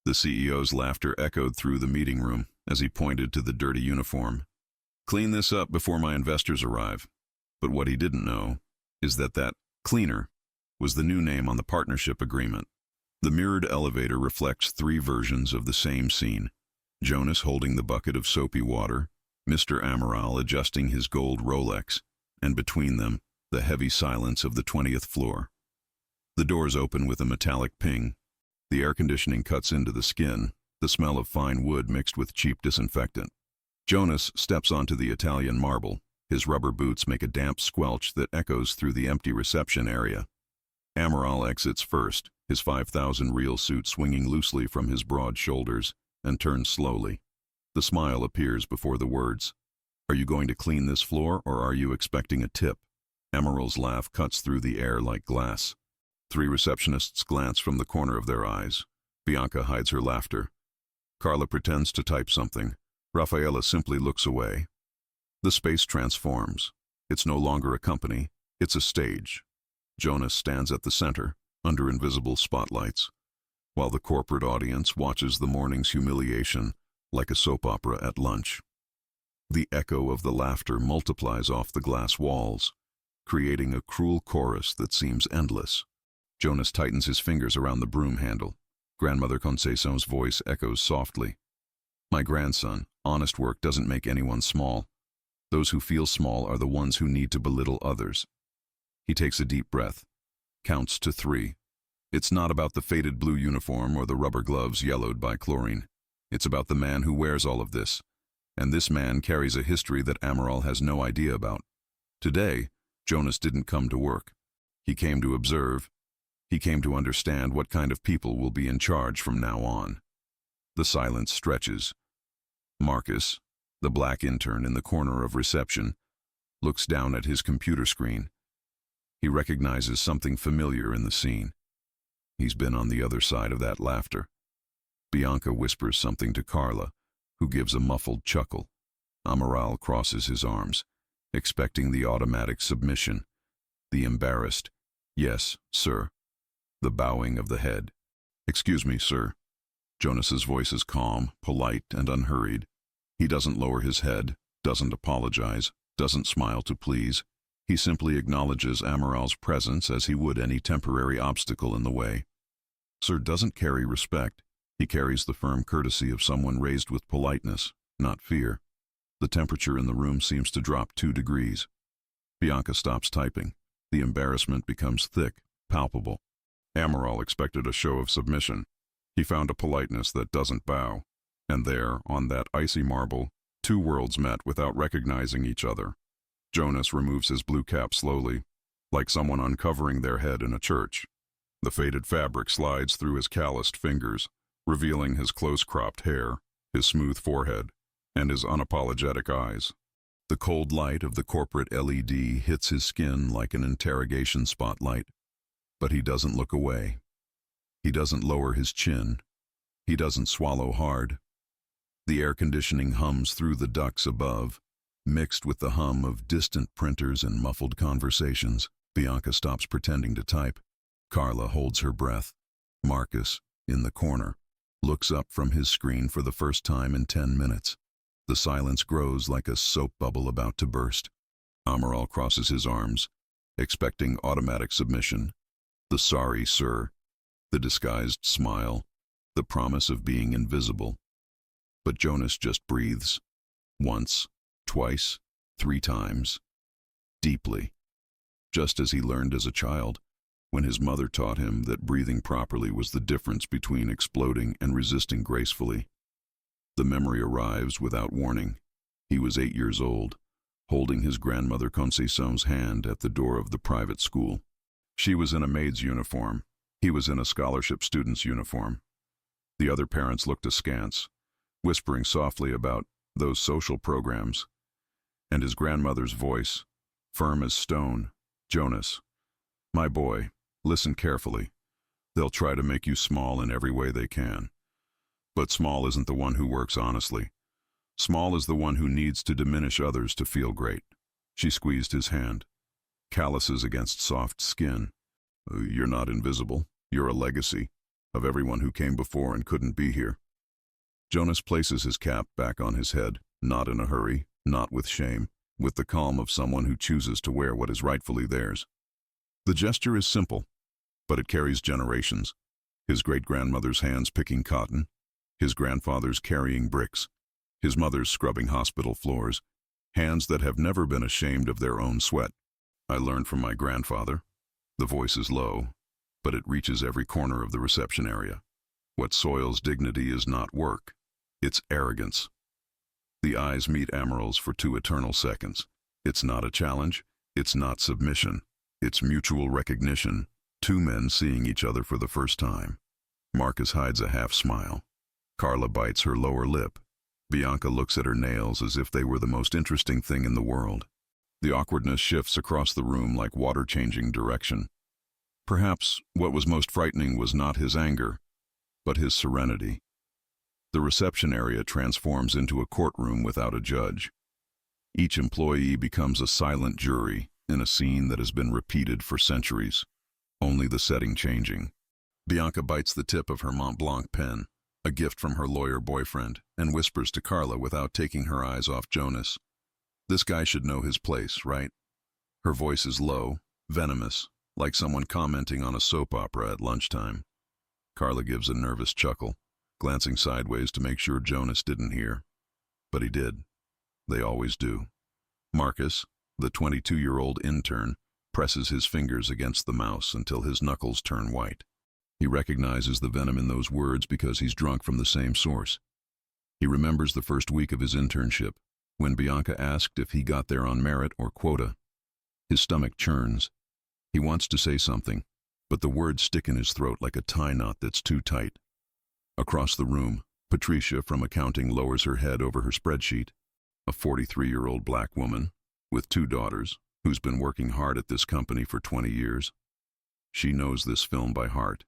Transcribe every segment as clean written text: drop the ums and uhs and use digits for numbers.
The CEO's laughter echoed through the meeting room as he pointed to the dirty uniform. Clean this up before my investors arrive. But what he didn't know is that cleaner was the new name on the partnership agreement. The mirrored elevator reflects three versions of the same scene. Jonas holding the bucket of soapy water, Mr. Amaral adjusting his gold Rolex, and between them, the heavy silence of the 20th floor. The doors open with a metallic ping. The air conditioning cuts into the skin, the smell of fine wood mixed with cheap disinfectant. Jonas steps onto the Italian marble. His rubber boots make a damp squelch that echoes through the empty reception area. Amaral exits first, his 5,000 real suit swinging loosely from his broad shoulders, and turns slowly. The smile appears before the words. Are you going to clean this floor, or are you expecting a tip? Amaral's laugh cuts through the air like glass. Three receptionists glance from the corner of their eyes. Bianca hides her laughter. Carla pretends to type something. Raffaella simply looks away. The space transforms. It's no longer a company, it's a stage. Jonas stands at the center, under invisible spotlights, while the corporate audience watches the morning's humiliation like a soap opera at lunch. The echo of the laughter multiplies off the glass walls, creating a cruel chorus that seems endless. Jonas tightens his fingers around the broom handle. Grandmother Conceição's voice echoes softly. My grandson, honest work doesn't make anyone small. Those who feel small are the ones who need to belittle others. He takes a deep breath, counts to 3. It's not about the faded blue uniform or the rubber gloves yellowed by chlorine. It's about the man who wears all of this. And this man carries a history that Amaral has no idea about. Today, Jonas didn't come to work. He came to observe. He came to understand what kind of people will be in charge from now on. The silence stretches. Marcus, the black intern in the corner of reception, looks down at his computer screen. He recognizes something familiar in the scene. He's been on the other side of that laughter. Bianca whispers something to Carla, who gives a muffled chuckle. Amaral crosses his arms, expecting the automatic submission, the embarrassed, yes, sir, the bowing of the head. Excuse me, sir. Jonas's voice is calm, polite, and unhurried. He doesn't lower his head, doesn't apologize, doesn't smile to please. He simply acknowledges Amaral's presence as he would any temporary obstacle in the way. Sir doesn't carry respect. He carries the firm courtesy of someone raised with politeness, not fear. The temperature in the room seems to drop 2 degrees. Bianca stops typing. The embarrassment becomes thick, palpable. Amaral expected a show of submission. He found a politeness that doesn't bow. And there, on that icy marble, 2 worlds met without recognizing each other. Jonas removes his blue cap slowly, like someone uncovering their head in a church. The faded fabric slides through his calloused fingers, revealing his close-cropped hair, his smooth forehead, and his unapologetic eyes. The cold light of the corporate LED hits his skin like an interrogation spotlight, but he doesn't look away. He doesn't lower his chin. He doesn't swallow hard. The air conditioning hums through the ducts above, mixed with the hum of distant printers and muffled conversations. Bianca stops pretending to type. Carla holds her breath. Marcus, in the corner, looks up from his screen for the first time in 10 minutes. The silence grows like a soap bubble about to burst. Amaral crosses his arms, expecting automatic submission. The sorry, sir, the disguised smile, the promise of being invisible. But Jonas just breathes. Once, twice, 3 times. Deeply. Just as he learned as a child, when his mother taught him that breathing properly was the difference between exploding and resisting gracefully. The memory arrives without warning. He was 8 years old, holding his grandmother Conceição's hand at the door of the private school. She was in a maid's uniform. He was in a scholarship student's uniform. The other parents looked askance, whispering softly about those social programs. And his grandmother's voice, firm as stone, Jonas, my boy, listen carefully. They'll try to make you small in every way they can. But small isn't the one who works honestly. Small is the one who needs to diminish others to feel great. She squeezed his hand. Calluses against soft skin. You're not invisible. You're a legacy. of everyone who came before and couldn't be here. Jonas places his cap back on his head, not in a hurry, not with shame, with the calm of someone who chooses to wear what is rightfully theirs. The gesture is simple, but it carries generations. His great-grandmother's hands picking cotton, his grandfather's carrying bricks, his mother's scrubbing hospital floors, hands that have never been ashamed of their own sweat. I learned from my grandfather. The voice is low, but it reaches every corner of the reception area. What soils dignity is not work, it's arrogance. The eyes meet Amaral's for 2 eternal seconds. It's not a challenge, it's not submission, it's mutual recognition, 2 men seeing each other for the first time. Marcus hides a half-smile. Carla bites her lower lip. Bianca looks at her nails as if they were the most interesting thing in the world. The awkwardness shifts across the room like water changing direction. Perhaps what was most frightening was not his anger, but his serenity. The reception area transforms into a courtroom without a judge. Each employee becomes a silent jury in a scene that has been repeated for centuries, only the setting changing. Bianca bites the tip of her Mont Blanc pen, a gift from her lawyer boyfriend, and whispers to Carla without taking her eyes off Jonas. This guy should know his place, right? Her voice is low, venomous, like someone commenting on a soap opera at lunchtime. Carla gives a nervous chuckle, glancing sideways to make sure Jonas didn't hear. But he did. They always do. Marcus, the 22-year-old intern, presses his fingers against the mouse until his knuckles turn white. He recognizes the venom in those words because he's drunk from the same source. He remembers the first week of his internship, when Bianca asked if he got there on merit or quota. His stomach churns. He wants to say something, but the words stick in his throat like a tie knot that's too tight. Across the room, Patricia from accounting lowers her head over her spreadsheet. A 43-year-old black woman, with 2 daughters, who's been working hard at this company for 20 years. She knows this film by heart.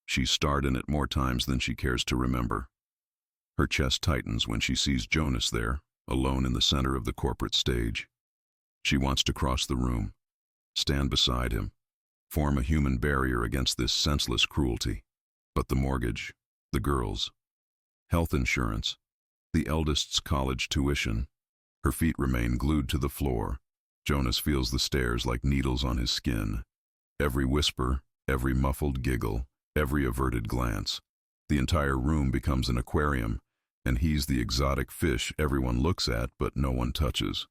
She's starred in it more times than she cares to remember. Her chest tightens when she sees Jonas there, alone in the center of the corporate stage. She wants to cross the room, stand beside him, form a human barrier against this senseless cruelty. But the mortgage, the girls, health insurance, the eldest's college tuition, her feet remain glued to the floor. Jonas feels the stares like needles on his skin. Every whisper, every muffled giggle, every averted glance. The entire room becomes an aquarium, and he's the exotic fish everyone looks at but no one touches.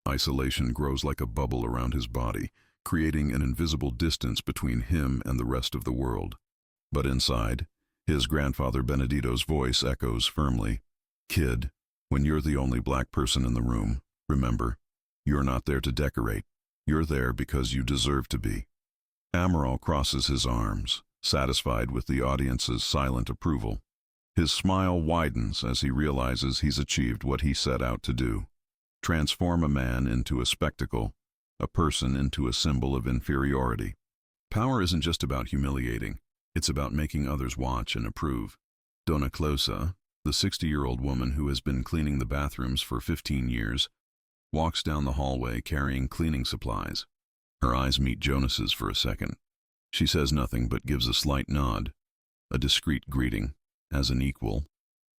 Isolation grows like a bubble around his body, creating an invisible distance between him and the rest of the world. But inside, his grandfather Benedito's voice echoes firmly, "Kid, when you're the only black person in the room, remember, you're not there to decorate. You're there because you deserve to be." Amaral crosses his arms, satisfied with the audience's silent approval. His smile widens as he realizes he's achieved what he set out to do: transform a man into a spectacle, a person into a symbol of inferiority. Power isn't just about humiliating, it's about making others watch and approve. Donna Closa, the 60-year-old woman who has been cleaning the bathrooms for 15 years, walks down the hallway carrying cleaning supplies. Her eyes meet Jonas's for a second. She says nothing but gives a slight nod, a discreet greeting, as an equal.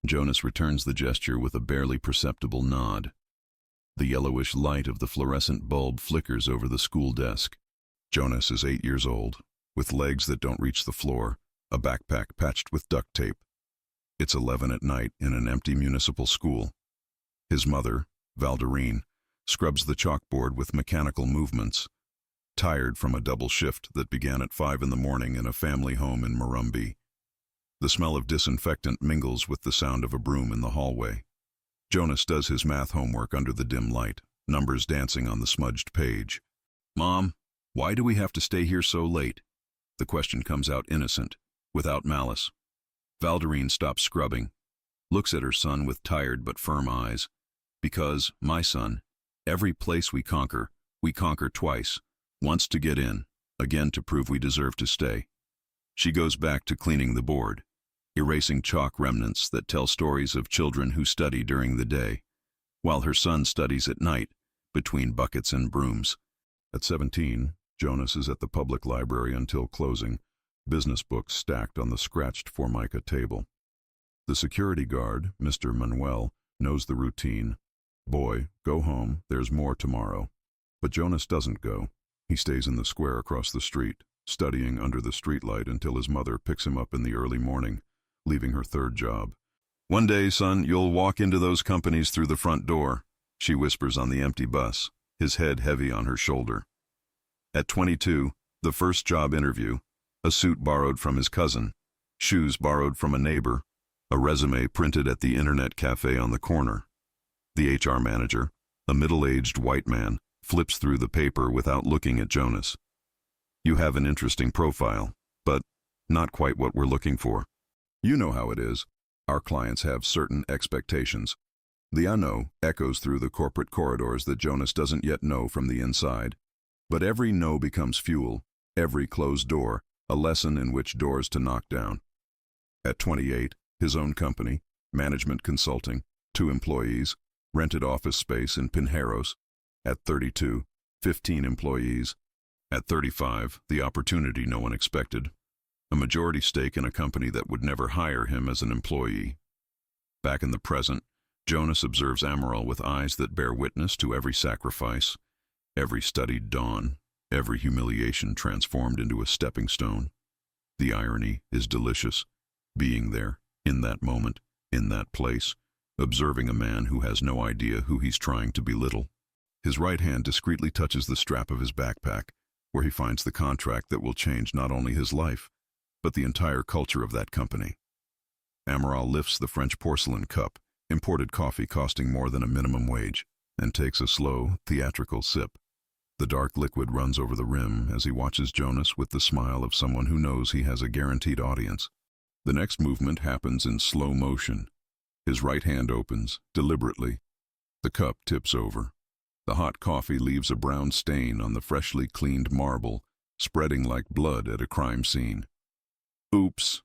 Jonas returns the gesture with a barely perceptible nod. The yellowish light of the fluorescent bulb flickers over the school desk. Jonas is 8 years old, with legs that don't reach the floor, a backpack patched with duct tape. It's 11 at night in an empty municipal school. His mother, Valderine, scrubs the chalkboard with mechanical movements, tired from a double shift that began at 5 in the morning in a family home in Murrumbee. The smell of disinfectant mingles with the sound of a broom in the hallway. Jonas does his math homework under the dim light, numbers dancing on the smudged page. "Mom, why do we have to stay here so late?" The question comes out innocent, without malice. Valderine stops scrubbing, looks at her son with tired but firm eyes. "Because, my son, every place we conquer twice. Once to get in, again to prove we deserve to stay." She goes back to cleaning the board, erasing chalk remnants that tell stories of children who study during the day, while her son studies at night, between buckets and brooms. At 17, Jonas is at the public library until closing, business books stacked on the scratched formica table. The security guard, Mr. Manuel, knows the routine. Boy, go home, there's more tomorrow. But Jonas doesn't go. He stays in the square across the street, studying under the streetlight until his mother picks him up in the early morning, leaving her third job. "One day, son, you'll walk into those companies through the front door," she whispers on the empty bus, his head heavy on her shoulder. At 22, the first job interview, a suit borrowed from his cousin, shoes borrowed from a neighbor, a resume printed at the internet cafe on the corner. The HR manager, a middle-aged white man, flips through the paper without looking at Jonas. "You have an interesting profile, but not quite what we're looking for. You know how it is. Our clients have certain expectations." The "I know" echoes through the corporate corridors that Jonas doesn't yet know from the inside. But every no becomes fuel, every closed door, a lesson in which doors to knock down. At 28, his own company, management consulting, 2 employees, rented office space in Pinheiros. At 32, 15 employees. At 35, the opportunity no one expected. A majority stake in a company that would never hire him as an employee. Back in the present, Jonas observes Amaral with eyes that bear witness to every sacrifice, every studied dawn, every humiliation transformed into a stepping stone. The irony is delicious, being there, in that moment, in that place, observing a man who has no idea who he's trying to belittle. His right hand discreetly touches the strap of his backpack, where he finds the contract that will change not only his life, but the entire culture of that company. Amaral lifts the French porcelain cup, imported coffee costing more than a minimum wage, and takes a slow, theatrical sip. The dark liquid runs over the rim as he watches Jonas with the smile of someone who knows he has a guaranteed audience. The next movement happens in slow motion. His right hand opens, deliberately. The cup tips over. The hot coffee leaves a brown stain on the freshly cleaned marble, spreading like blood at a crime scene. "Oops."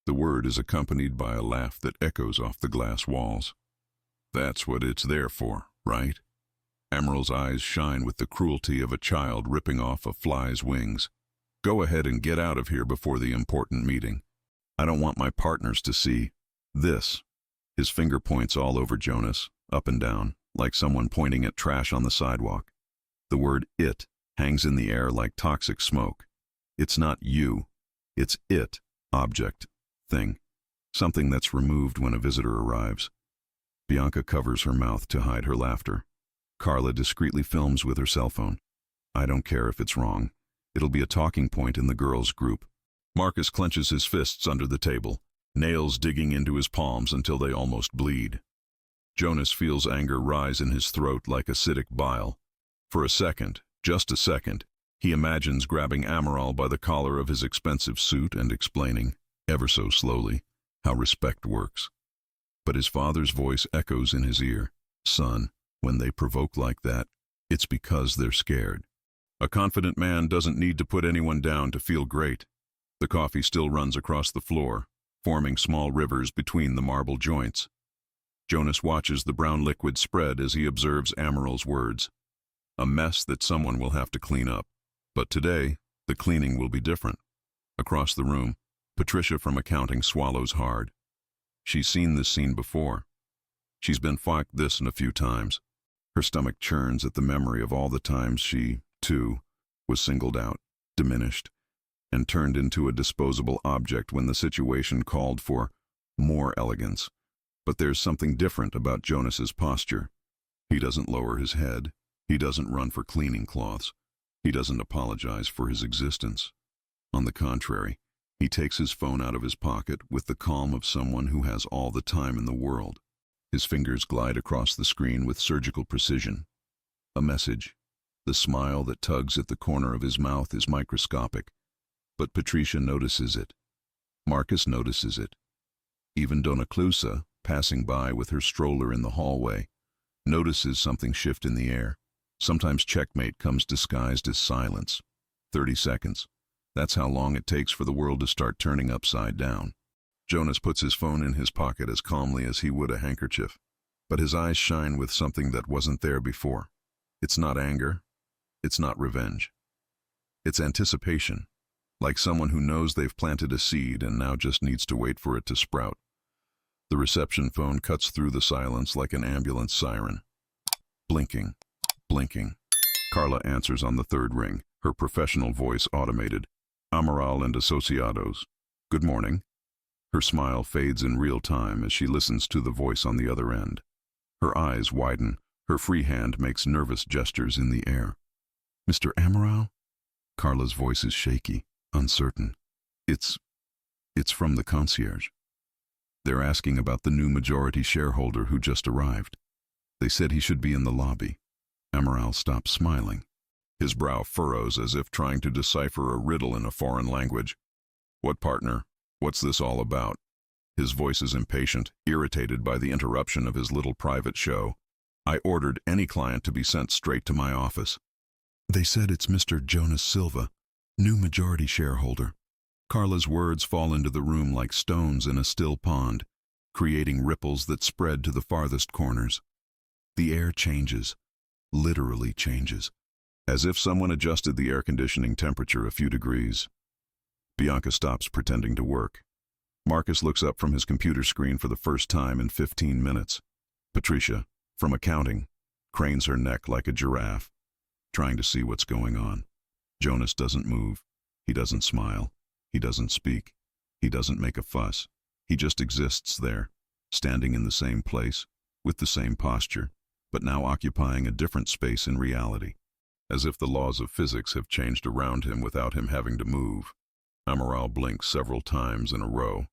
The word is accompanied by a laugh that echoes off the glass walls. "That's what it's there for, right?" Amaral's eyes shine with the cruelty of a child ripping off a fly's wings. "Go ahead and get out of here before the important meeting. I don't want my partners to see this." His finger points all over Jonas, up and down, like someone pointing at trash on the sidewalk. The word "it" hangs in the air like toxic smoke. It's not you. It's it, object, thing, something that's removed when a visitor arrives. Bianca covers her mouth to hide her laughter. Carla discreetly films with her cell phone. I don't care if it's wrong. It'll be a talking point in the girls' group. Marcus clenches his fists under the table, nails digging into his palms until they almost bleed. Jonas feels anger rise in his throat like acidic bile. For a second, just a second, he imagines grabbing Amaral by the collar of his expensive suit and explaining, ever so slowly, how respect works. But his father's voice echoes in his ear. "Son, when they provoke like that, it's because they're scared." A confident man doesn't need to put anyone down to feel great. The coffee still runs across the floor, forming small rivers between the marble joints. Jonas watches the brown liquid spread as he observes Amaral's words. A mess that someone will have to clean up. But today, the cleaning will be different. Across the room, Patricia from accounting swallows hard. She's seen this scene before. She's been fucked this and a few times. Her stomach churns at the memory of all the times she, too, was singled out, diminished, and turned into a disposable object when the situation called for more elegance. But there's something different about Jonas's posture. He doesn't lower his head. He doesn't run for cleaning cloths. He doesn't apologize for his existence. On the contrary, he takes his phone out of his pocket with the calm of someone who has all the time in the world. His fingers glide across the screen with surgical precision. A message. The smile that tugs at the corner of his mouth is microscopic. But Patricia notices it. Marcus notices it. Even Donna Clusa, passing by with her stroller in the hallway, notices something shift in the air. Sometimes checkmate comes disguised as silence. 30 seconds. That's how long it takes for the world to start turning upside down. Jonas puts his phone in his pocket as calmly as he would a handkerchief, but his eyes shine with something that wasn't there before. It's not anger. It's not revenge. It's anticipation. like someone who knows they've planted a seed and now just needs to wait for it to sprout. The reception phone cuts through the silence like an ambulance siren. Blinking, blinking. Carla answers on the third ring, her professional voice automated. Amaral and Asociados. Good morning. Her smile fades in real time as she listens to the voice on the other end. Her eyes widen, her free hand makes nervous gestures in the air. Mr. Amaral? Carla's voice is shaky, uncertain. It's from the concierge. They're asking about the new majority shareholder who just arrived. They said he should be in the lobby. Amaral stops smiling. His brow furrows as if trying to decipher a riddle in a foreign language. What partner? What's this all about? His voice is impatient, irritated by the interruption of his little private show. I ordered any client to be sent straight to my office. They said it's Mr. Jonas Silva, new majority shareholder. Carla's words fall into the room like stones in a still pond, creating ripples that spread to the farthest corners. The air changes, literally changes, as if someone adjusted the air conditioning temperature a few degrees. Bianca stops pretending to work. Marcus looks up from his computer screen for the first time in 15 minutes. Patricia, from accounting, cranes her neck like a giraffe, trying to see what's going on. Jonas doesn't move. He doesn't smile. He doesn't speak. He doesn't make a fuss. He just exists there, standing in the same place, with the same posture, but now occupying a different space in reality, as if the laws of physics have changed around him without him having to move. Amaral blinks several times in a row,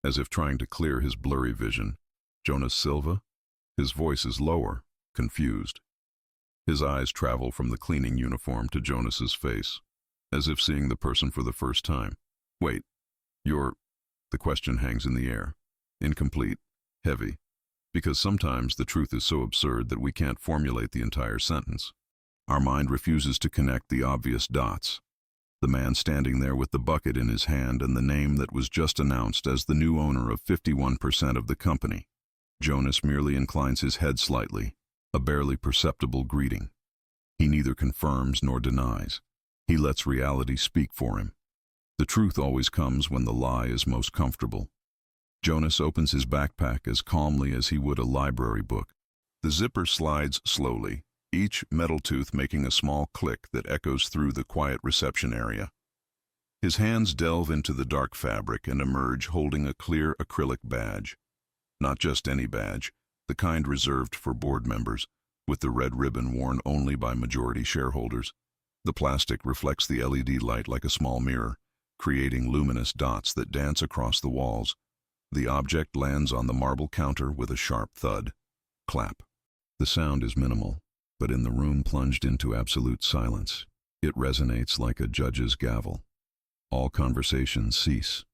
as if trying to clear his blurry vision. Jonas Silva? His voice is lower, confused. His eyes travel from the cleaning uniform to Jonas's face, as if seeing the person for the first time. Wait, you're... The question hangs in the air, incomplete, heavy, because sometimes the truth is so absurd that we can't formulate the entire sentence. Our mind refuses to connect the obvious dots. The man standing there with the bucket in his hand and the name that was just announced as the new owner of 51% of the company. Jonas merely inclines his head slightly, a barely perceptible greeting. He neither confirms nor denies. He lets reality speak for him. The truth always comes when the lie is most comfortable. Jonas opens his backpack as calmly as he would a library book. The zipper slides slowly, each metal tooth making a small click that echoes through the quiet reception area. His hands delve into the dark fabric and emerge holding a clear acrylic badge. Not just any badge, the kind reserved for board members, with the red ribbon worn only by majority shareholders. The plastic reflects the LED light like a small mirror, creating luminous dots that dance across the walls. The object lands on the marble counter with a sharp thud. Clap. The sound is minimal, but in the room plunged into absolute silence, it resonates like a judge's gavel. All conversations cease.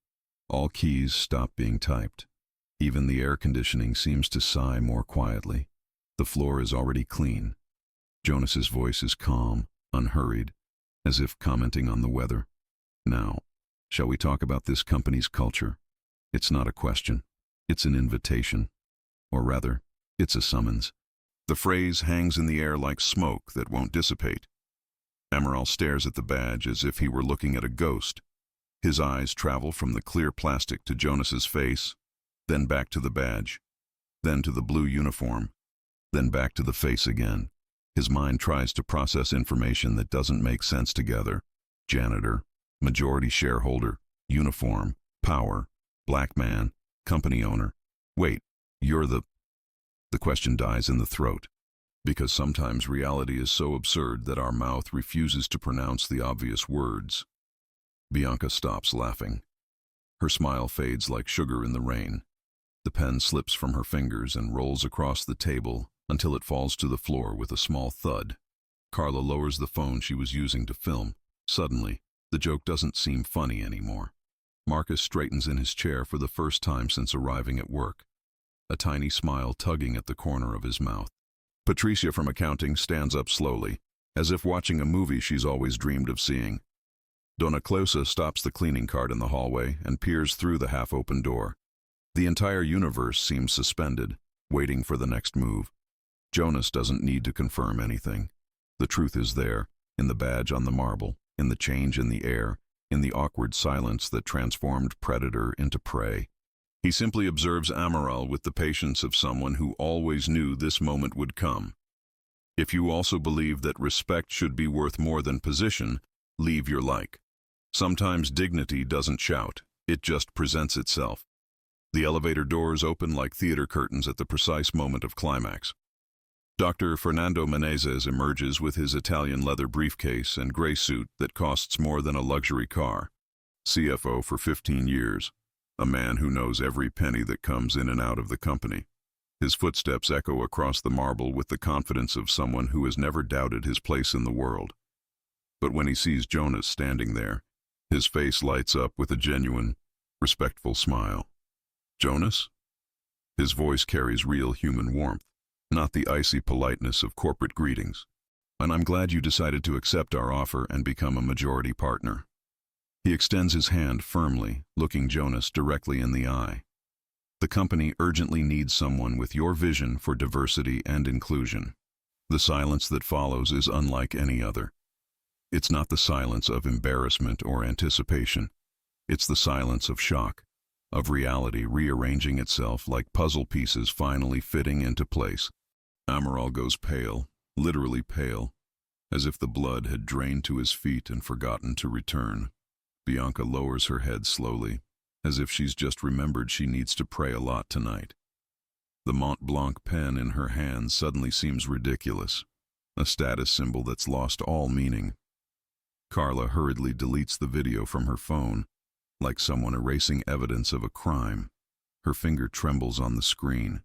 All keys stop being typed. Even the air conditioning seems to sigh more quietly. The floor is already clean. Jonas's voice is calm, unhurried, as if commenting on the weather. Now, shall we talk about this company's culture? It's not a question. It's an invitation. Or rather, it's a summons. The phrase hangs in the air like smoke that won't dissipate. Amaral stares at the badge as if he were looking at a ghost. His eyes travel from the clear plastic to Jonas's face, then back to the badge, then to the blue uniform, then back to the face again. His mind tries to process information that doesn't make sense together. Janitor, majority shareholder, uniform, power, black man, company owner. Wait, you're the question dies in the throat, because sometimes reality is so absurd that our mouth refuses to pronounce the obvious words. Bianca stops laughing. Her smile fades like sugar in the rain. The pen slips from her fingers and rolls across the table until it falls to the floor with a small thud. Carla lowers the phone she was using to film. Suddenly, the joke doesn't seem funny anymore. Marcus straightens in his chair for the first time since arriving at work, a tiny smile tugging at the corner of his mouth. Patricia from accounting stands up slowly, as if watching a movie she's always dreamed of seeing. Donna Closa stops the cleaning cart in the hallway and peers through the half-open door. The entire universe seems suspended, waiting for the next move. Jonas doesn't need to confirm anything. The truth is there, in the badge on the marble, in the change in the air, in the awkward silence that transformed predator into prey. He simply observes Amaral with the patience of someone who always knew this moment would come. If you also believe that respect should be worth more than position, leave your like. Sometimes dignity doesn't shout, it just presents itself. The elevator doors open like theater curtains at the precise moment of climax. Dr. Fernando Menezes emerges with his Italian leather briefcase and gray suit that costs more than a luxury car. CFO for 15 years, a man who knows every penny that comes in and out of the company. His footsteps echo across the marble with the confidence of someone who has never doubted his place in the world. But when he sees Jonas standing there, his face lights up with a genuine, respectful smile. Jonas? His voice carries real human warmth, not the icy politeness of corporate greetings. And I'm glad you decided to accept our offer and become a majority partner. He extends his hand firmly, looking Jonas directly in the eye. The company urgently needs someone with your vision for diversity and inclusion. The silence that follows is unlike any other. It's not the silence of embarrassment or anticipation. It's the silence of shock, of reality rearranging itself like puzzle pieces finally fitting into place. Amaral goes pale, literally pale, as if the blood had drained to his feet and forgotten to return. Bianca lowers her head slowly, as if she's just remembered she needs to pray a lot tonight. The Mont Blanc pen in her hand suddenly seems ridiculous, a status symbol that's lost all meaning. Carla hurriedly deletes the video from her phone, like someone erasing evidence of a crime. Her finger trembles on the screen.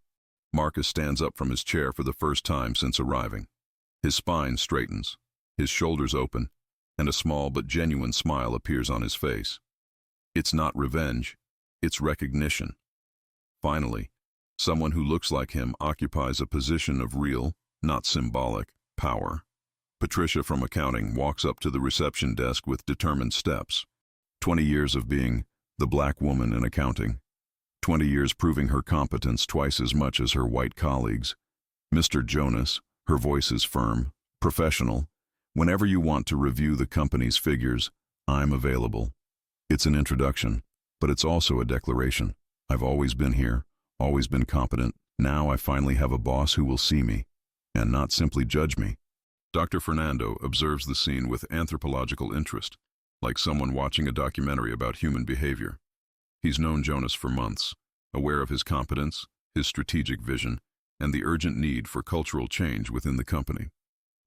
Marcus stands up from his chair for the first time since arriving. His spine straightens, his shoulders open, and a small but genuine smile appears on his face. It's not revenge, it's recognition. Finally, someone who looks like him occupies a position of real, not symbolic, power. Patricia from accounting walks up to the reception desk with determined steps. 20 years of being the black woman in accounting. 20 years proving her competence twice as much as her white colleagues. Mr. Jonas, her voice is firm, professional. Whenever you want to review the company's figures, I'm available. It's an introduction, but it's also a declaration. I've always been here, always been competent. Now I finally have a boss who will see me, and not simply judge me. Dr. Fernando observes the scene with anthropological interest, like someone watching a documentary about human behavior. He's known Jonas for months, aware of his competence, his strategic vision, and the urgent need for cultural change within the company.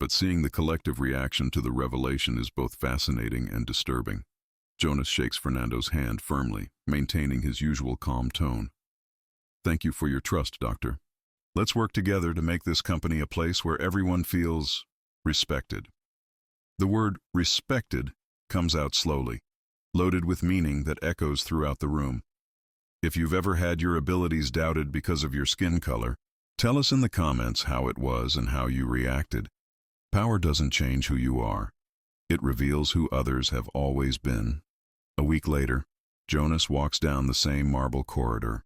But seeing the collective reaction to the revelation is both fascinating and disturbing. Jonas shakes Fernando's hand firmly, maintaining his usual calm tone. Thank you for your trust, Doctor. Let's work together to make this company a place where everyone feels respected. The word respected comes out slowly, loaded with meaning that echoes throughout the room. If you've ever had your abilities doubted because of your skin color, tell us in the comments how it was and how you reacted. Power doesn't change who you are. It reveals who others have always been. A week later, Jonas walks down the same marble corridor,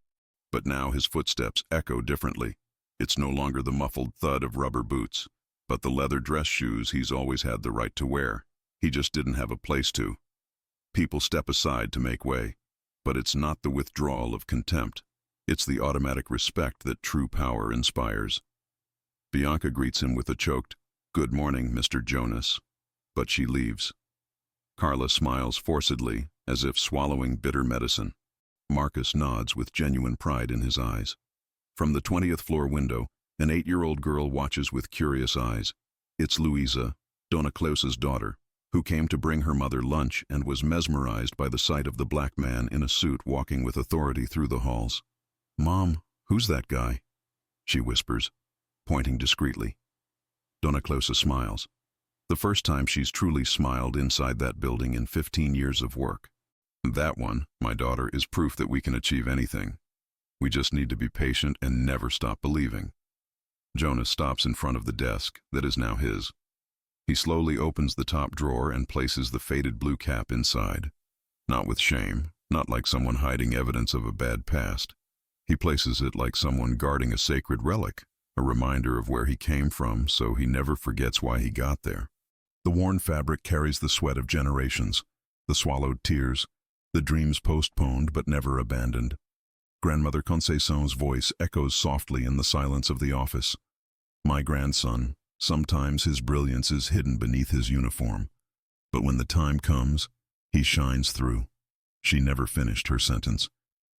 but now his footsteps echo differently. It's no longer the muffled thud of rubber boots, but the leather dress shoes he's always had the right to wear. He just didn't have a place to. People step aside to make way, but it's not the withdrawal of contempt. It's the automatic respect that true power inspires. Bianca greets him with a choked, "Good morning, Mr. Jonas," but she leaves. Carla smiles forcedly, as if swallowing bitter medicine. Marcus nods with genuine pride in his eyes. From the 20th floor window, an 8-year-old girl watches with curious eyes. It's Luisa, Donna Claus's daughter, who came to bring her mother lunch and was mesmerized by the sight of the black man in a suit walking with authority through the halls. "Mom, who's that guy?" she whispers, pointing discreetly. Donna Clausa smiles. The first time she's truly smiled inside that building in 15 years of work. That one, my daughter, is proof that we can achieve anything. We just need to be patient and never stop believing. Jonas stops in front of the desk that is now his. He slowly opens the top drawer and places the faded blue cap inside. Not with shame, not like someone hiding evidence of a bad past. He places it like someone guarding a sacred relic, a reminder of where he came from so he never forgets why he got there. The worn fabric carries the sweat of generations, the swallowed tears, the dreams postponed but never abandoned. Grandmother Conceiçon's voice echoes softly in the silence of the office. My grandson, sometimes his brilliance is hidden beneath his uniform, but when the time comes, he shines through. She never finished her sentence.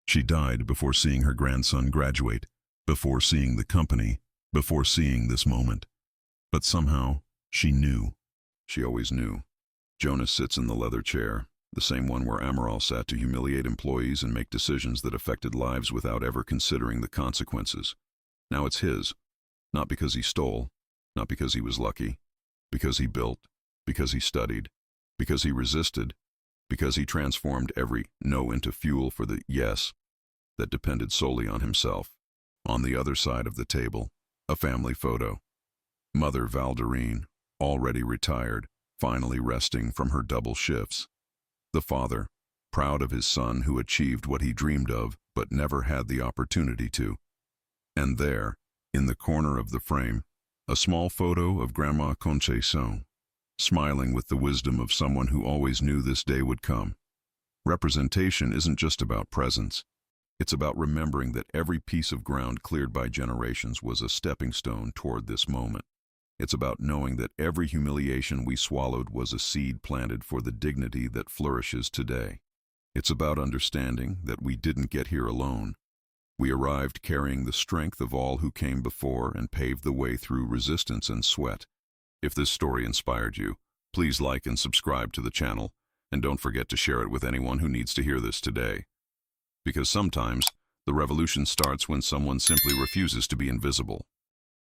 She died before seeing her grandson graduate, before seeing the company, before seeing this moment. But somehow, she knew. She always knew. Jonas sits in the leather chair, the same one where Amaral sat to humiliate employees and make decisions that affected lives without ever considering the consequences. Now it's his, not because he stole, not because he was lucky, because he built, because he studied, because he resisted, because he transformed every no into fuel for the yes that depended solely on himself. On the other side of the table, a family photo. Mother Valderine, already retired, finally resting from her double shifts. The father, proud of his son who achieved what he dreamed of but never had the opportunity to. And there, in the corner of the frame, a small photo of Grandma Conceiçon, smiling with the wisdom of someone who always knew this day would come. Representation isn't just about presence. It's about remembering that every piece of ground cleared by generations was a stepping stone toward this moment. It's about knowing that every humiliation we swallowed was a seed planted for the dignity that flourishes today. It's about understanding that we didn't get here alone. We arrived carrying the strength of all who came before and paved the way through resistance and sweat. If this story inspired you, please like and subscribe to the channel, and don't forget to share it with anyone who needs to hear this today. Because sometimes, the revolution starts when someone simply refuses to be invisible.